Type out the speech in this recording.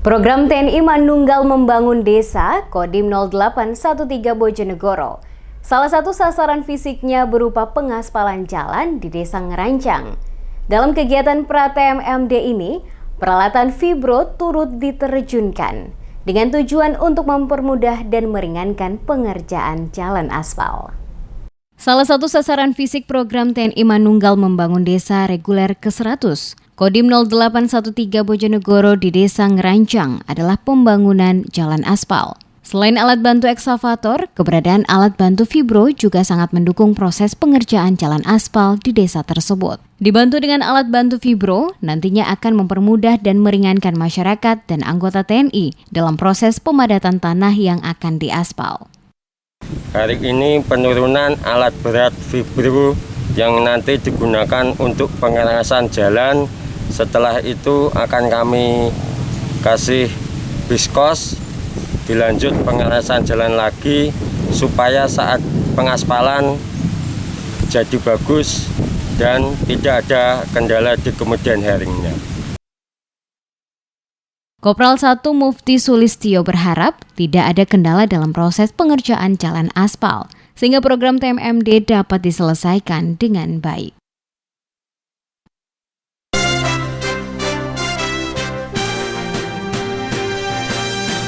Program TNI Manunggal Membangun Desa Kodim 0813 Bojonegoro. Salah satu sasaran fisiknya berupa pengaspalan jalan di Desa Ngerancang. Dalam kegiatan pra-TMMD ini, peralatan fibro turut diterjunkan dengan tujuan untuk mempermudah dan meringankan pengerjaan jalan aspal. Salah satu sasaran fisik program TNI Manunggal Membangun Desa reguler ke-100, Kodim 0813 Bojonegoro di Desa Ngerancang adalah pembangunan jalan aspal. Selain alat bantu ekskavator, keberadaan alat bantu fibro juga sangat mendukung proses pengerjaan jalan aspal di desa tersebut. Dibantu dengan alat bantu fibro, nantinya akan mempermudah dan meringankan masyarakat dan anggota TNI dalam proses pemadatan tanah yang akan diaspal. Hari ini penurunan alat berat fibro yang nanti digunakan untuk pengerasan jalan. Setelah itu akan kami kasih biskos, dilanjut pengerasan jalan lagi supaya saat pengaspalan jadi bagus dan tidak ada kendala di kemudian harinya. Kopral 1 Mufti Sulistyo berharap tidak ada kendala dalam proses pengerjaan jalan aspal, sehingga program TMMD dapat diselesaikan dengan baik.